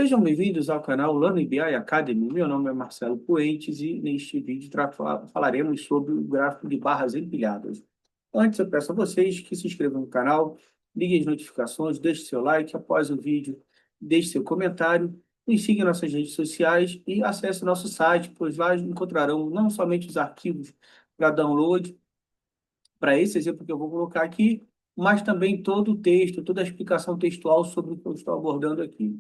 Sejam bem-vindos ao canal Learning BI Academy. Meu nome é Marcelo Poentes e neste vídeo falaremos sobre o gráfico de barras empilhadas. Antes, eu peço a vocês que se inscrevam no canal, liguem as notificações, deixe seu like após o vídeo, deixe seu comentário, nos siga em nossas redes sociais e acesse nosso site, pois lá encontrarão não somente os arquivos para download, para esse exemplo que eu vou colocar aqui, mas também todo o texto, toda a explicação textual sobre o que eu estou abordando aqui.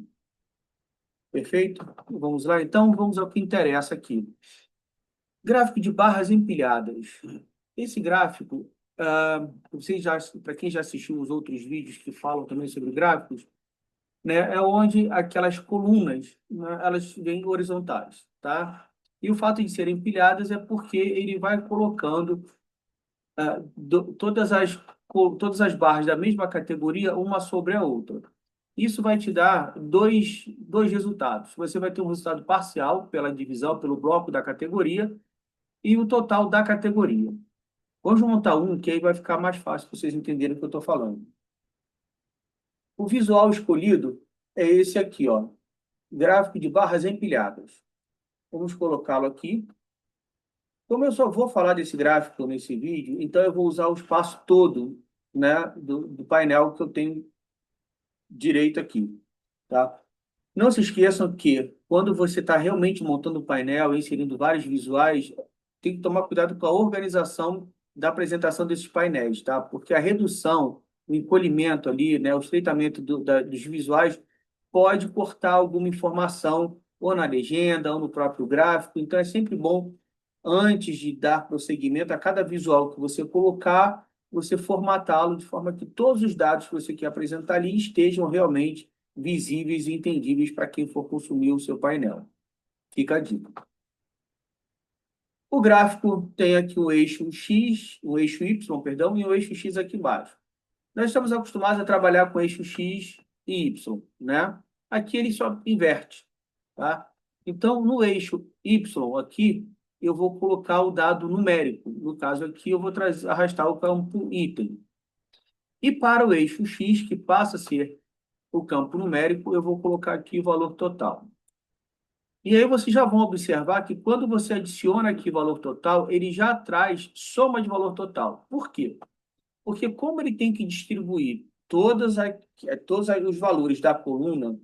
Perfeito? Vamos lá, então, vamos ao que interessa aqui. Gráfico de barras empilhadas. Esse gráfico, para quem já assistiu os outros vídeos que falam também sobre gráficos, né, é onde aquelas colunas, né, elas vêm horizontais, tá? E o fato de serem empilhadas é porque ele vai colocando todas as barras da mesma categoria, uma sobre a outra. Isso vai te dar dois resultados. Você vai ter um resultado parcial pela divisão, pelo bloco da categoria, e o total da categoria. Vamos montar um, que aí vai ficar mais fácil para vocês entenderem o que eu estou falando. O visual escolhido é esse aqui, ó, gráfico de barras empilhadas. Vamos colocá-lo aqui. Como eu só vou falar desse gráfico nesse vídeo, então eu vou usar o espaço todo, né, do painel que eu tenho direito aqui, tá? Não se esqueçam que, quando você está realmente montando o painel, inserindo vários visuais, tem que tomar cuidado com a organização da apresentação desses painéis, tá? Porque a redução, o encolhimento ali, né, o estreitamento dos visuais pode cortar alguma informação ou na legenda ou no próprio gráfico. Então, é sempre bom, antes de dar prosseguimento a cada visual que você colocar, você formatá-lo de forma que todos os dados que você quer apresentar ali estejam realmente visíveis e entendíveis para quem for consumir o seu painel. Fica a dica. O gráfico tem aqui o eixo X, o eixo Y, perdão, e o eixo X aqui embaixo. Nós estamos acostumados a trabalhar com eixo X e Y, né? Aqui ele só inverte, tá? Então, no eixo Y aqui, eu vou colocar o dado numérico. No caso aqui, eu vou arrastar o campo item. E para o eixo X, que passa a ser o campo numérico, eu vou colocar aqui o valor total. E aí vocês já vão observar que quando você adiciona aqui valor total, ele já traz soma de valor total. Por quê? Porque como ele tem que distribuir todos os valores da coluna,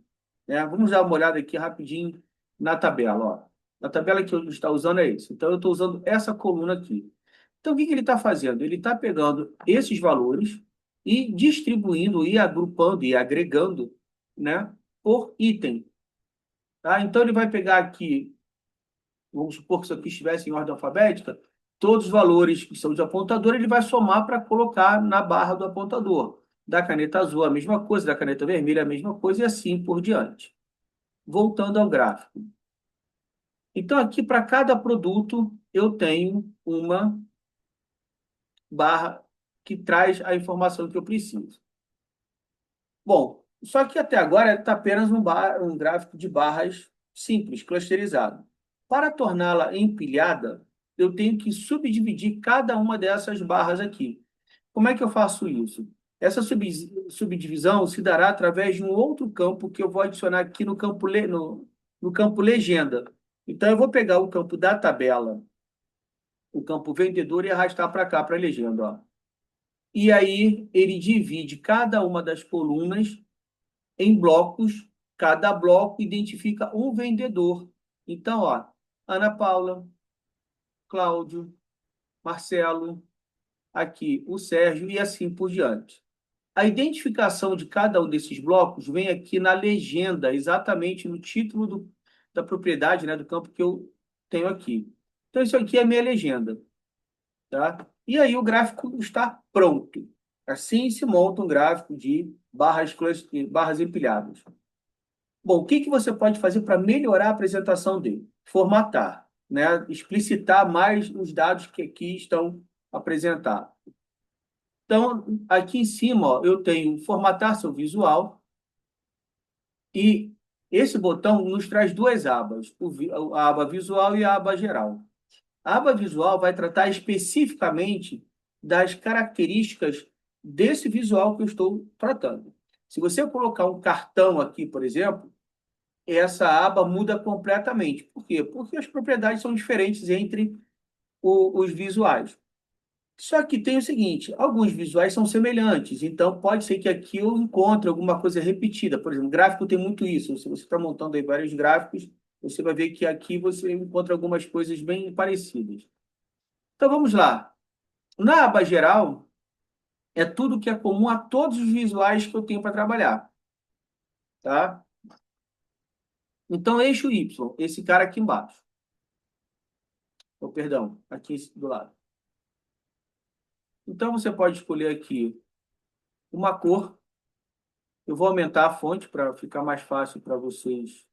né? Vamos dar uma olhada aqui rapidinho na tabela. Ó. Na tabela que eu estou usando é isso. Então, eu estou usando essa coluna aqui. Então, o que ele está fazendo? Ele está pegando esses valores e distribuindo, e agrupando, e agregando, né, por item. Tá? Então, ele vai pegar aqui, vamos supor que isso aqui estivesse em ordem alfabética, todos os valores que são de apontador, ele vai somar para colocar na barra do apontador. Da caneta azul, a mesma coisa, da caneta vermelha, a mesma coisa, e assim por diante. Voltando ao gráfico. Então, aqui, para cada produto, eu tenho uma barra que traz a informação que eu preciso. Bom, só que até agora está apenas um gráfico de barras simples, clusterizado. Para torná-la empilhada, eu tenho que subdividir cada uma dessas barras aqui. Como é que eu faço isso? Essa subdivisão se dará através de um outro campo que eu vou adicionar aqui no campo legenda. Então, eu vou pegar o campo da tabela, o campo vendedor, e arrastar para cá, para a legenda. Ó. E aí, ele divide cada uma das colunas em blocos, cada bloco identifica um vendedor. Então, ó, Ana Paula, Cláudio, Marcelo, aqui o Sérgio e assim por diante. A identificação de cada um desses blocos vem aqui na legenda, exatamente no título da propriedade, né, do campo que eu tenho aqui. Então, isso aqui é a minha legenda. Tá? E aí o gráfico está pronto. Assim se monta um gráfico de barras empilhadas. Bom, o que você pode fazer para melhorar a apresentação dele? Formatar, né? Explicitar mais os dados que aqui estão apresentados. Então, aqui em cima, ó, eu tenho formatar seu visual e esse botão nos traz duas abas, a aba visual e a aba geral. A aba visual vai tratar especificamente das características desse visual que eu estou tratando. Se você colocar um cartão aqui, por exemplo, essa aba muda completamente. Por quê? Porque as propriedades são diferentes entre os visuais. Só que tem o seguinte, alguns visuais são semelhantes, então pode ser que aqui eu encontre alguma coisa repetida. Por exemplo, gráfico tem muito isso. Se você está montando aí vários gráficos, você vai ver que aqui você encontra algumas coisas bem parecidas. Então vamos lá. Na aba geral, é tudo que é comum a todos os visuais que eu tenho para trabalhar, tá? Então, eixo Y, esse cara aqui embaixo. Oh, perdão, aqui do lado. Então, você pode escolher aqui uma cor. Eu vou aumentar a fonte para ficar mais fácil para vocês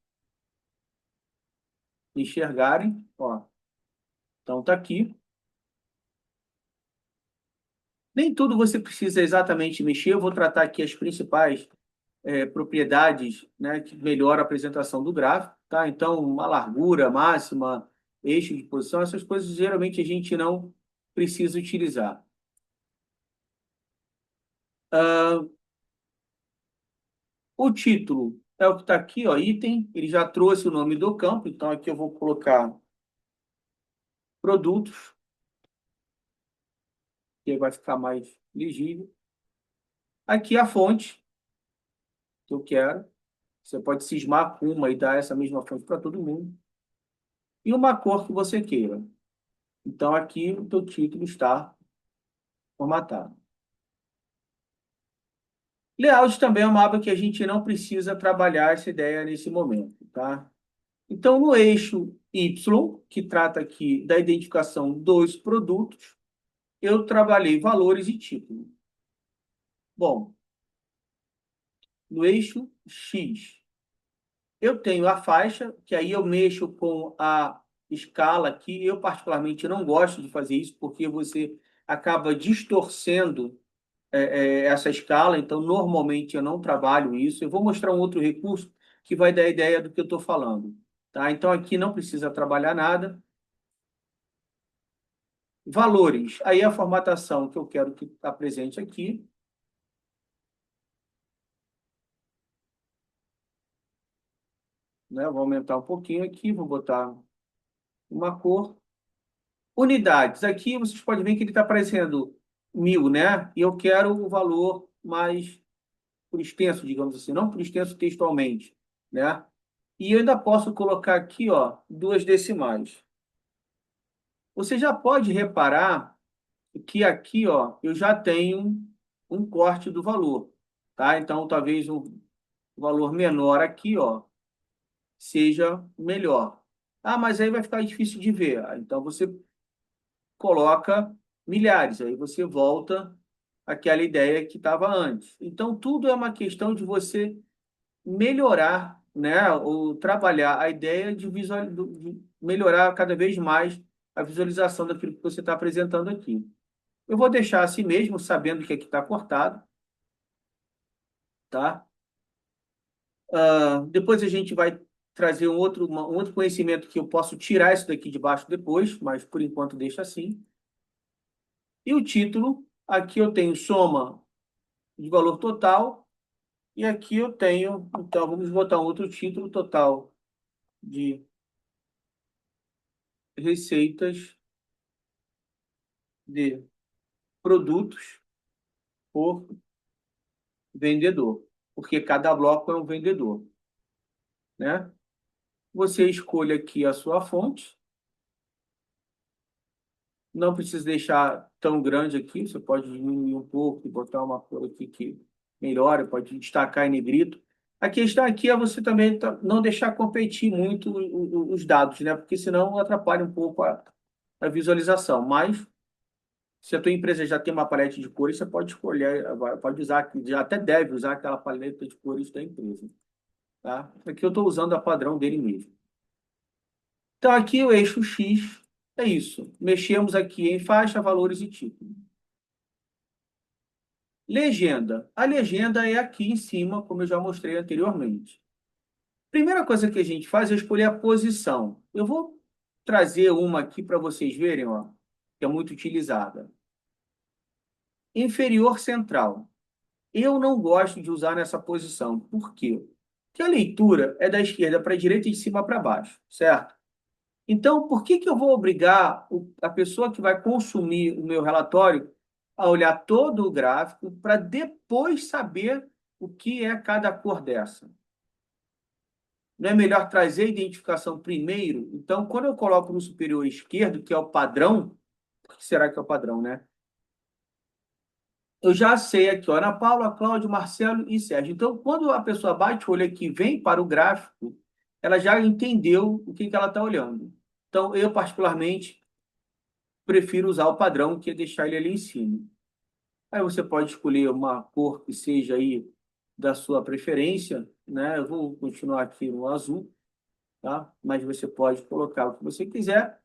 enxergarem. Ó, então, tá aqui. Nem tudo você precisa exatamente mexer. Eu vou tratar aqui as principais propriedades, né, que melhoram a apresentação do gráfico. Tá? Então, uma largura máxima, eixo de posição, essas coisas geralmente a gente não precisa utilizar. O título é o que está aqui, ó, item. Ele já trouxe o nome do campo, então aqui eu vou colocar produtos, que vai ficar mais legível. Aqui a fonte que eu quero. Você pode cismar com uma e dar essa mesma fonte para todo mundo. E uma cor que você queira. Então aqui o teu título está formatado. Layout também é uma aba que a gente não precisa trabalhar essa ideia nesse momento, tá? Então, no eixo Y, que trata aqui da identificação dos produtos, eu trabalhei valores e título. Bom, no eixo X, eu tenho a faixa, que aí eu mexo com a escala aqui. Eu, particularmente, não gosto de fazer isso, porque você acaba distorcendo essa escala. Então, normalmente, eu não trabalho isso. Eu vou mostrar um outro recurso que vai dar ideia do que eu estou falando. Tá? Então, aqui não precisa trabalhar nada. Valores. Aí a formatação que eu quero que está presente aqui. Né? Vou aumentar um pouquinho aqui, vou botar uma cor. Unidades. Aqui vocês podem ver que ele está aparecendo 1000, né? E eu quero o valor mais por extenso, digamos assim, não por extenso textualmente, né? E eu ainda posso colocar aqui, ó, duas decimais. Você já pode reparar que aqui, ó, eu já tenho um corte do valor, tá? Então, talvez um valor menor aqui, ó, seja melhor. Ah, mas aí vai ficar difícil de ver. Ah, então, você coloca milhares, aí você volta àquela ideia que estava antes. Então, tudo é uma questão de você melhorar, né, ou trabalhar a ideia de melhorar cada vez mais a visualização daquilo que você está apresentando aqui. Eu vou deixar assim mesmo, sabendo que aqui está cortado, tá? Depois a gente vai trazer um outro conhecimento que eu posso tirar isso daqui de baixo depois, mas por enquanto deixa assim. E o título, aqui eu tenho soma de valor total, e aqui eu tenho, então vamos botar um outro título total de receitas de produtos por vendedor, porque cada bloco é um vendedor, né? Você escolhe aqui a sua fonte, não precisa deixar tão grande aqui, você pode diminuir um pouco e botar uma cor aqui que melhora, pode destacar em negrito. A questão aqui é você também não deixar competir muito os dados, né? Porque senão atrapalha um pouco a visualização. Mas se a tua empresa já tem uma paleta de cores, você pode escolher, pode usar, já até deve usar aquela paleta de cores da empresa, tá? Aqui eu estou usando a padrão dele mesmo. Então aqui o eixo X é isso. Mexemos aqui em faixa, valores e título. Legenda. A legenda é aqui em cima, como eu já mostrei anteriormente. Primeira coisa que a gente faz é escolher a posição. Eu vou trazer uma aqui para vocês verem, ó, que é muito utilizada. Inferior central. Eu não gosto de usar nessa posição. Por quê? que a leitura é da esquerda para a direita e de cima para baixo, certo? Então, por que que eu vou obrigar a pessoa que vai consumir o meu relatório a olhar todo o gráfico para depois saber o que é cada cor dessa? Não é melhor trazer a identificação primeiro? Então, quando eu coloco no superior esquerdo, que é o padrão, o que será que é o padrão, né? Eu já sei aqui, ó, Ana Paula, Cláudio, Marcelo e Sérgio. Então, quando a pessoa bate o olho aqui e vem para o gráfico, ela já entendeu o que que ela está olhando. Então, eu, particularmente, prefiro usar o padrão, que é deixar ele ali em cima. Aí você pode escolher uma cor que seja aí da sua preferência, né? Eu vou continuar aqui no azul, tá? Mas você pode colocar o que você quiser.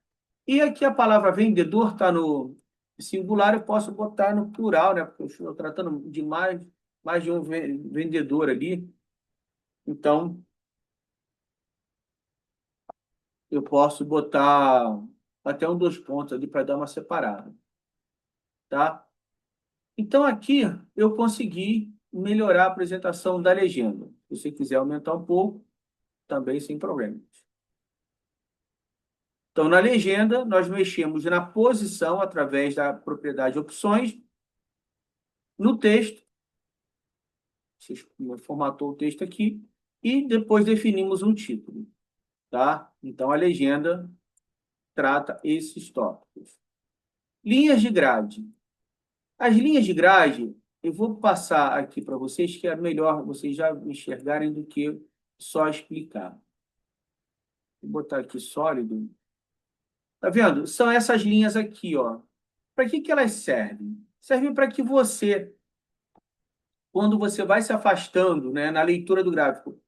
E aqui a palavra vendedor está no singular, eu posso botar no plural, né? Porque eu estou tratando de mais de um vendedor ali. Então, eu posso botar até um dois pontos ali para dar uma separada, tá? Então, aqui eu consegui melhorar a apresentação da legenda. Se você quiser aumentar um pouco, também sem problemas. Então, na legenda, nós mexemos na posição através da propriedade opções. No texto, você formatou o texto aqui, e depois definimos um título, tá? Então, a legenda trata esses tópicos. Linhas de grade. As linhas de grade, eu vou passar aqui para vocês, que é melhor vocês já enxergarem do que só explicar. Vou botar aqui sólido. Tá vendo? São essas linhas aqui, ó. Para que que elas servem? Servem para que você, quando você vai se afastando, né, na leitura do gráfico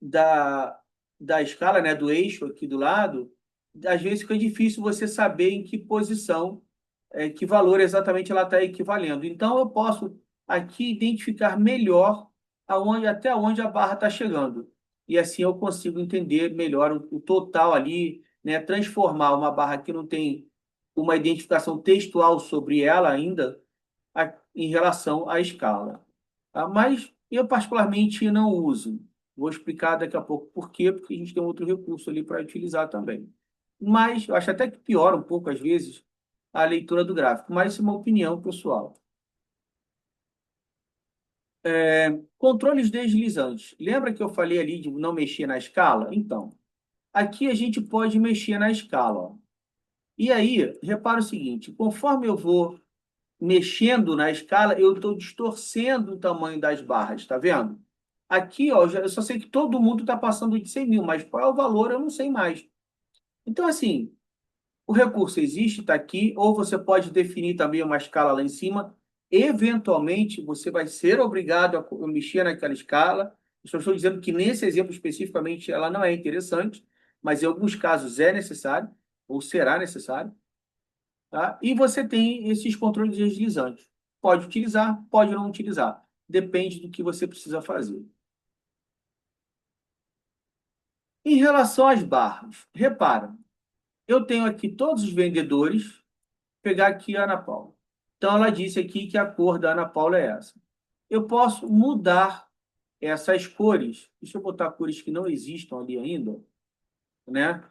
da, da escala, né, do eixo aqui do lado, às vezes fica difícil você saber em que posição, que valor exatamente ela está equivalendo. Então, eu posso aqui identificar melhor até onde a barra está chegando. E assim eu consigo entender melhor o total ali, né, transformar uma barra que não tem uma identificação textual sobre ela ainda, em relação à escala. Tá? Mas eu particularmente não uso. Vou explicar daqui a pouco por quê, porque a gente tem outro recurso ali para utilizar também. Mas eu acho até que piora um pouco, às vezes, a leitura do gráfico, mas isso é uma opinião pessoal. Controles deslizantes. Lembra que eu falei ali de não mexer na escala? Então, aqui a gente pode mexer na escala. Ó. E aí, repara o seguinte: conforme eu vou mexendo na escala, eu estou distorcendo o tamanho das barras, tá vendo? Aqui, ó, eu só sei que todo mundo está passando de 100 mil, mas qual é o valor eu não sei mais. Então, assim, o recurso existe, está aqui, ou você pode definir também uma escala lá em cima. Eventualmente, você vai ser obrigado a mexer naquela escala. Eu estou dizendo que nesse exemplo especificamente ela não é interessante, mas em alguns casos é necessário, ou será necessário. Tá? E você tem esses controles deslizantes. Pode utilizar, pode não utilizar. Depende do que você precisa fazer. Em relação às barras, repara, eu tenho aqui todos os vendedores, vou pegar aqui a Ana Paula. Então, ela disse aqui que a cor da Ana Paula é essa. Eu posso mudar essas cores. Deixa eu botar cores que não existam ali ainda, né?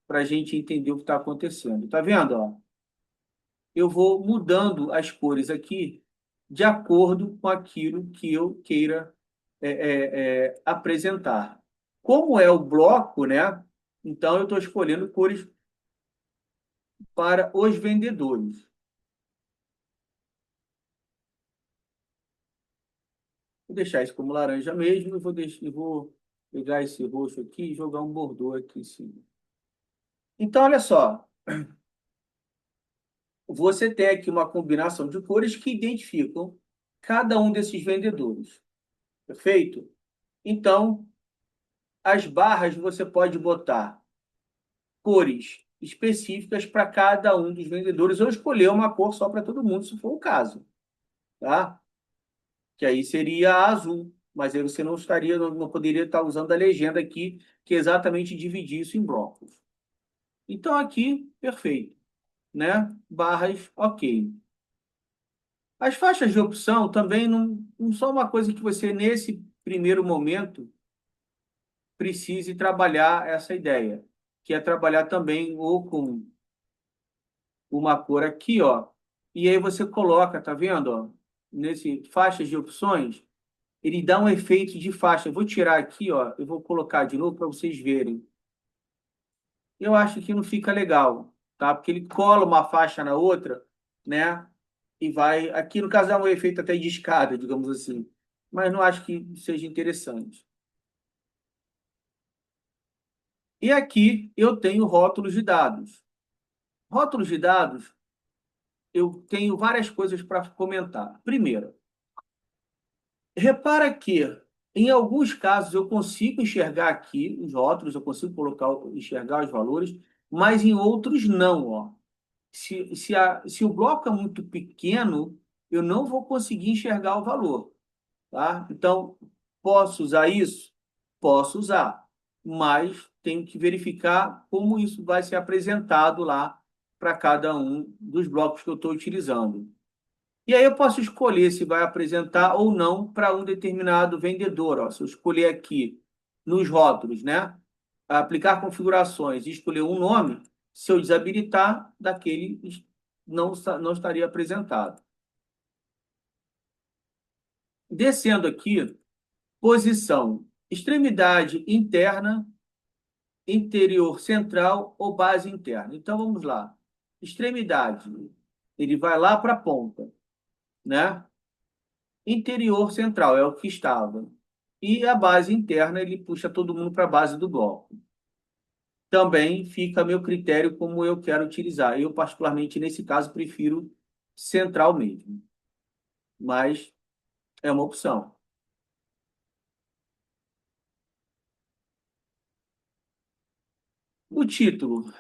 Para a gente entender o que está acontecendo. Tá vendo? Ó? Eu vou mudando as cores aqui de acordo com aquilo que eu queira apresentar. Como é o bloco, né? Então eu estou escolhendo cores para os vendedores. Vou deixar isso como laranja mesmo e vou pegar esse roxo aqui e jogar um bordô aqui em cima. Então, olha só, você tem aqui uma combinação de cores que identificam cada um desses vendedores. Perfeito? Então, as barras você pode botar cores específicas para cada um dos vendedores ou escolher uma cor só para todo mundo, se for o caso, tá? Que aí seria a azul, mas aí você não estaria, não poderia estar usando a legenda aqui, que é exatamente dividir isso em blocos. Então aqui, perfeito, né? Barras, ok. As faixas de opção também não são uma coisa que você, nesse primeiro momento, precise trabalhar essa ideia, que é trabalhar também ou com uma cor aqui, ó, e aí você coloca, tá vendo, ó, nesse faixas de opções, ele dá um efeito de faixa. Eu vou tirar aqui, ó, eu vou colocar de novo para vocês verem. Eu acho que não fica legal, tá? Porque ele cola uma faixa na outra, né? E vai, aqui no caso dá um efeito até de escada, digamos assim, mas não acho que seja interessante. E aqui eu tenho rótulos de dados. Rótulos de dados, eu tenho várias coisas para comentar. Primeiro, repara que em alguns casos eu consigo enxergar aqui os rótulos, eu consigo colocar, enxergar os valores, mas em outros não, ó. Se o bloco é muito pequeno, eu não vou conseguir enxergar o valor, tá? Então, posso usar isso? Posso usar, mas tenho que verificar como isso vai ser apresentado lá para cada um dos blocos que eu estou utilizando. E aí eu posso escolher se vai apresentar ou não para um determinado vendedor. Ó. Se eu escolher aqui nos rótulos, né? Aplicar configurações e escolher um nome, se eu desabilitar, daquele não estaria apresentado. Descendo aqui, posição, extremidade interna, interior central ou base interna. Então vamos lá. Extremidade, ele vai lá para a ponta, né? Interior central é o que estava. E a base interna, ele puxa todo mundo para a base do bloco. Também fica a meu critério como eu quero utilizar. Eu, particularmente, nesse caso, prefiro central mesmo. Mas é uma opção. O título.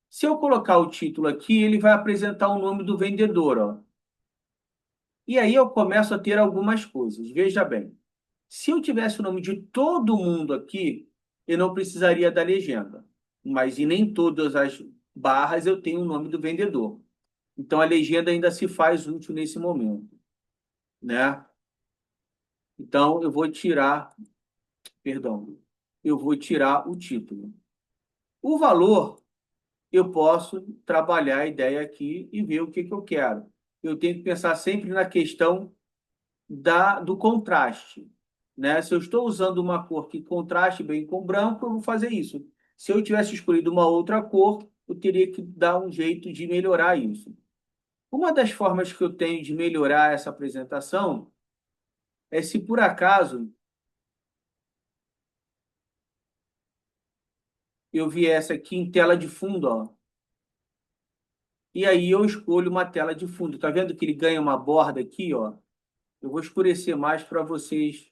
Se eu colocar o título aqui, ele vai apresentar o nome do vendedor, ó. E aí eu começo a ter algumas coisas. Veja bem. Se eu tivesse o nome de todo mundo aqui, eu não precisaria da legenda. Mas em nem todas as barras eu tenho o nome do vendedor. Então a legenda ainda se faz útil nesse momento, né? Então eu vou tirar, perdão, eu vou tirar o título. O valor, eu posso trabalhar a ideia aqui e ver o que que eu quero. Eu tenho que pensar sempre na questão do contraste, né? Se eu estou usando uma cor que contraste bem com branco, eu vou fazer isso. Se eu tivesse escolhido uma outra cor, eu teria que dar um jeito de melhorar isso. Uma das formas que eu tenho de melhorar essa apresentação é se por acaso eu viesse aqui em tela de fundo, ó, e aí eu escolho uma tela de fundo. Tá vendo que ele ganha uma borda aqui, ó? Eu vou escurecer mais para vocês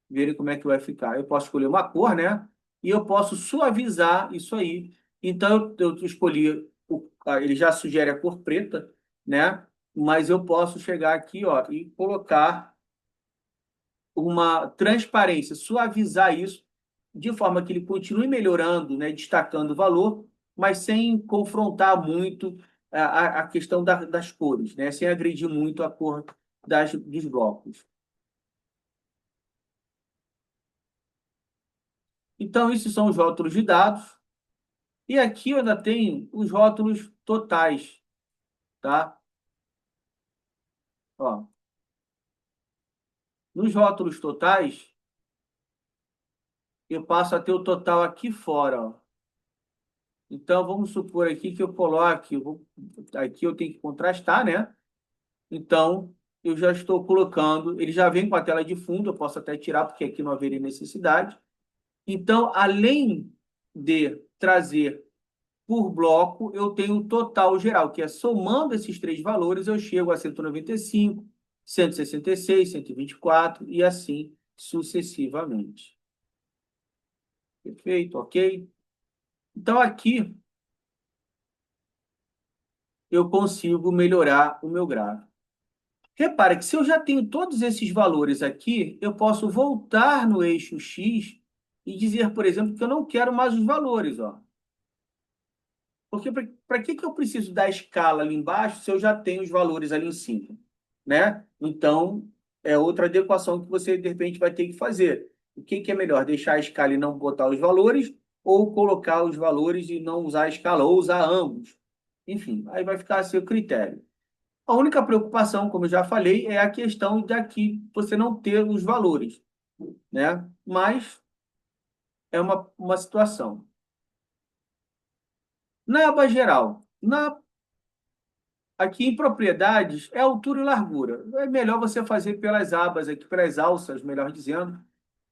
verem como é que vai ficar. Eu posso escolher uma cor, né? E eu posso suavizar isso aí. Então, eu escolhi, ele já sugere a cor preta, né? Mas eu posso chegar aqui, ó, e colocar uma transparência, suavizar isso, de forma que ele continue melhorando, né? Destacando o valor, mas sem confrontar muito a questão das cores, né? Sem agredir muito a cor dos blocos. Então, esses são os rótulos de dados. E aqui eu ainda tenho os rótulos totais, tá? Ó, nos rótulos totais, eu passo a ter o total aqui fora, ó. Então, vamos supor aqui que eu coloque, aqui eu tenho que contrastar, né? Então, eu já estou colocando, ele já vem com a tela de fundo, eu posso até tirar, porque aqui não haveria necessidade. Então, além de trazer por bloco, eu tenho o total geral, que é somando esses três valores, eu chego a 195, 166, 124 e assim sucessivamente. Perfeito, ok? Então, aqui eu consigo melhorar o meu gráfico. Repara que se eu já tenho todos esses valores aqui, eu posso voltar no eixo X e dizer, por exemplo, que eu não quero mais os valores, ó. Porque para que eu preciso da escala ali embaixo se eu já tenho os valores ali em cima, né? Então, é outra adequação que você, de repente, vai ter que fazer. O que que é melhor? Deixar a escala e não botar os valores, ou colocar os valores e não usar a escala, ou usar ambos. Enfim, aí vai ficar a seu critério. A única preocupação, como eu já falei, é a questão de aqui você não ter os valores, né? Mas é uma situação. Na aba geral, aqui em propriedades, é altura e largura. É melhor você fazer pelas abas aqui, pelas alças, melhor dizendo,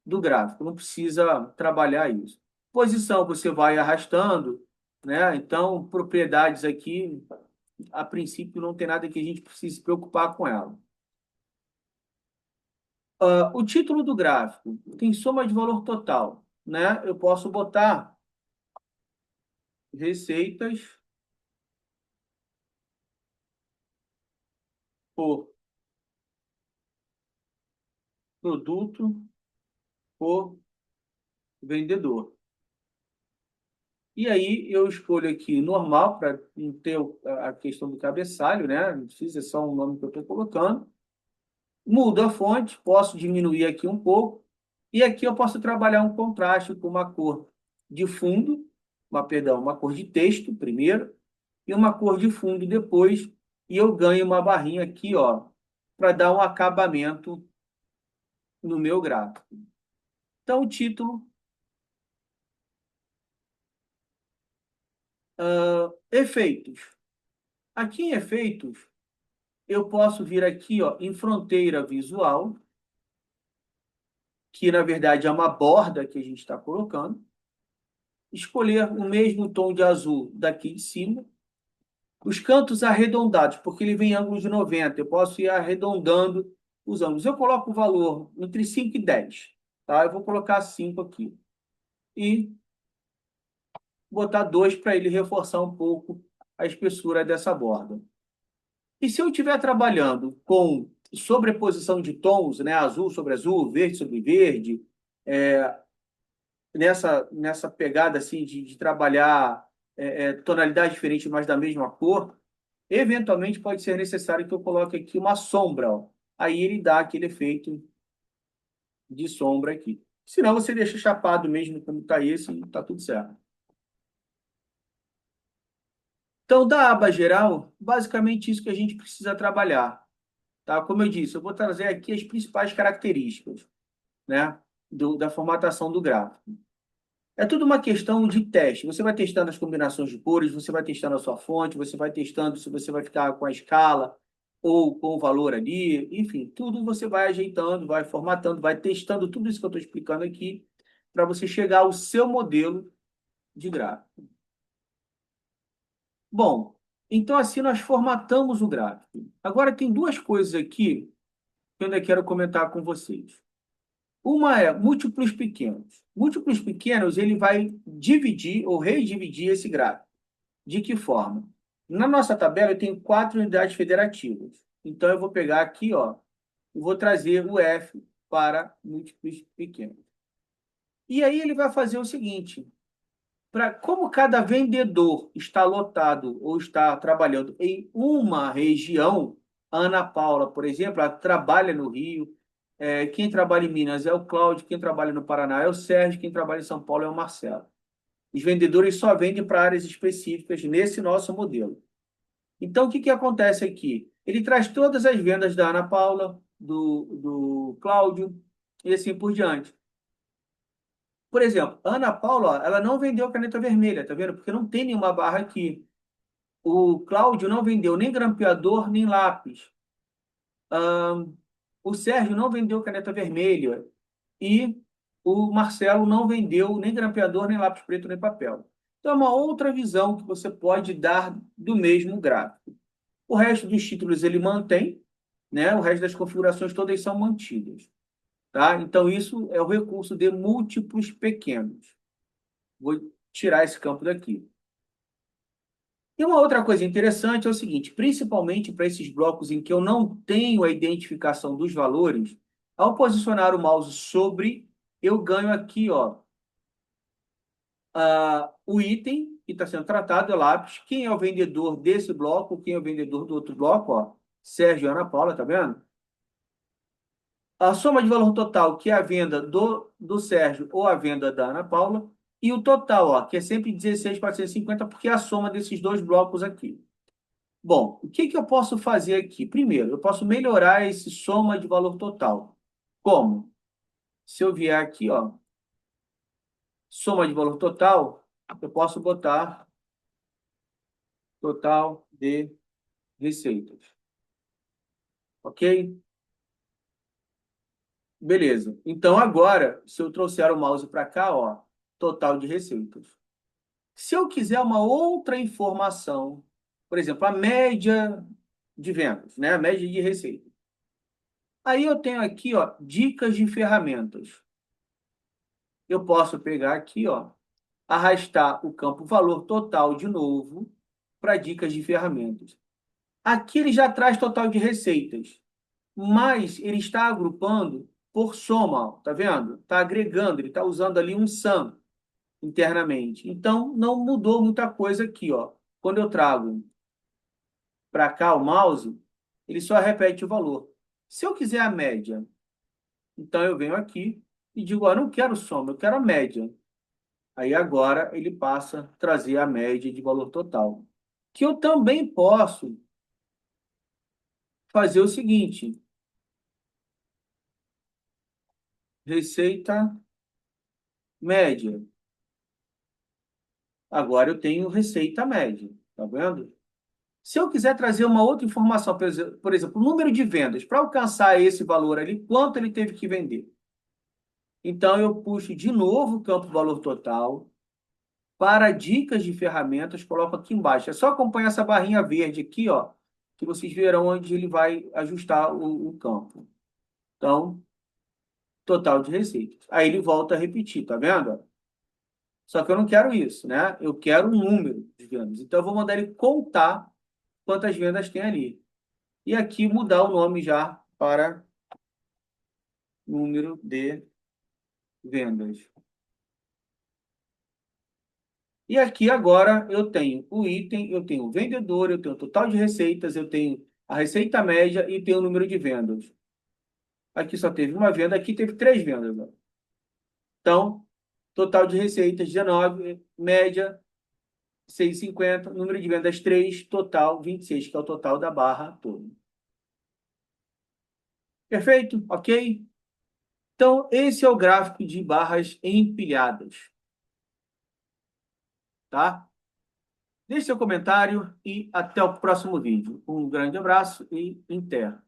do gráfico. Não precisa trabalhar isso. Posição, você vai arrastando, né? Então, propriedades aqui, a princípio, não tem nada que a gente precise se preocupar com ela. O título do gráfico tem soma de valor total, né? Eu posso botar receitas por produto por vendedor. E aí eu escolho aqui normal, para não ter a questão do cabeçalho, né? Não precisa, é só um nome que eu estou colocando. Mudo a fonte, posso diminuir aqui um pouco. E aqui eu posso trabalhar um contraste com uma cor de fundo, uma cor de texto primeiro, e uma cor de fundo depois. E eu ganho uma barrinha aqui, ó, para dar um acabamento no meu gráfico. Então, o título, efeitos. Aqui em efeitos, eu posso vir aqui, ó, em fronteira visual, que na verdade é uma borda que a gente está colocando, escolher o mesmo tom de azul daqui de cima, os cantos arredondados, porque ele vem em ângulo de 90, eu posso ir arredondando os ângulos. Eu coloco o valor entre 5 e 10, tá? Eu vou colocar 5 aqui. E botar 2 para ele reforçar um pouco a espessura dessa borda. E se eu estiver trabalhando com sobreposição de tons, né, azul sobre azul, verde sobre verde, nessa pegada assim de trabalhar tonalidade diferente, mas da mesma cor, eventualmente pode ser necessário que eu coloque aqui uma sombra. Ó. Aí ele dá aquele efeito de sombra aqui. Senão você deixa chapado mesmo como está esse e está tudo certo. Então, da aba geral, basicamente isso que a gente precisa trabalhar. Tá? Como eu disse, eu vou trazer aqui as principais características, né, da formatação do gráfico. É tudo uma questão de teste. Você vai testando as combinações de cores, você vai testando a sua fonte, você vai testando se você vai ficar com a escala ou com o valor ali. Enfim, tudo você vai ajeitando, vai formatando, vai testando tudo isso que eu estou explicando aqui para você chegar ao seu modelo de gráfico. Bom, então assim nós formatamos o gráfico. Agora tem duas coisas aqui que eu ainda quero comentar com vocês. Uma é múltiplos pequenos. Múltiplos pequenos, ele vai dividir ou redividir esse gráfico. De que forma? Na nossa tabela, eu tenho 4 unidades federativas. Então, eu vou pegar aqui, ó, e vou trazer o F para múltiplos pequenos. E aí ele vai fazer o seguinte, como cada vendedor está lotado ou está trabalhando em uma região, a Ana Paula, por exemplo, ela trabalha no Rio, quem trabalha em Minas é o Cláudio, quem trabalha no Paraná é o Sérgio, quem trabalha em São Paulo é o Marcelo. Os vendedores só vendem para áreas específicas nesse nosso modelo. Então, o que, que acontece aqui? Ele traz todas as vendas da Ana Paula, do Cláudio e assim por diante. Por exemplo, a Ana Paula, ela não vendeu caneta vermelha, tá vendo? Porque não tem nenhuma barra aqui. O Cláudio não vendeu nem grampeador, nem lápis. O Sérgio não vendeu caneta vermelha. E o Marcelo não vendeu nem grampeador, nem lápis preto, nem papel. Então, é uma outra visão que você pode dar do mesmo gráfico. O resto dos títulos ele mantém, né? O resto das configurações todas são mantidas. Tá? Então, isso é o recurso de múltiplos pequenos. Vou tirar esse campo daqui. E uma outra coisa interessante é o seguinte, principalmente para esses blocos em que eu não tenho a identificação dos valores, ao posicionar o mouse sobre, eu ganho aqui, ó, o item que está sendo tratado é lápis, quem é o vendedor desse bloco, quem é o vendedor do outro bloco, ó, Sérgio e Ana Paula, tá vendo? a soma de valor total, que é a venda do Sérgio ou a venda da Ana Paula, e o total, ó, que é sempre 16.450, porque é a soma desses dois blocos aqui. Bom, o que que eu posso fazer aqui? Primeiro, eu posso melhorar esse soma de valor total. Como? Se eu vier aqui, ó, soma de valor total, eu posso botar total de receitas. Ok? Beleza. Então, agora, se eu trouxer o mouse para cá, ó, total de receitas. Se eu quiser uma outra informação, por exemplo, a média de vendas, né? A média de receita. Aí eu tenho aqui, ó, dicas de ferramentas. Eu posso pegar aqui, ó, arrastar o campo valor total de novo para dicas de ferramentas. Aqui ele já traz total de receitas, mas ele está agrupando por soma, ó, tá vendo? Está agregando, ele está usando ali um sum internamente. Então, não mudou muita coisa aqui, ó. Quando eu trago para cá o mouse, ele só repete o valor. Se eu quiser a média, então eu venho aqui e digo, ó, não quero soma, eu quero a média. Aí agora ele passa a trazer a média de valor total. Que eu também posso fazer o seguinte, receita média. Agora eu tenho receita média, tá vendo? Se eu quiser trazer uma outra informação, por exemplo, o número de vendas, para alcançar esse valor ali, quanto ele teve que vender? Então, eu puxo de novo o campo valor total para dicas de ferramentas, coloco aqui embaixo. É só acompanhar essa barrinha verde aqui, ó, que vocês verão onde ele vai ajustar o campo. Então, total de receitas. Aí ele volta a repetir, tá vendo? Só que eu não quero isso, né? Eu quero um número de vendas. Então, eu vou mandar ele contar quantas vendas tem ali. E aqui mudar o nome já para número de vendas. E aqui agora eu tenho o item, eu tenho o vendedor, eu tenho o total de receitas, eu tenho a receita média e tenho o número de vendas. Aqui só teve uma venda, aqui teve três vendas, ó. Então, total de receitas 19, média 6,50, número de vendas 3, total 26, que é o total da barra toda. Perfeito? Ok? Então, esse é o gráfico de barras empilhadas, tá? Deixe seu comentário e até o próximo vídeo. Um grande abraço e em terra.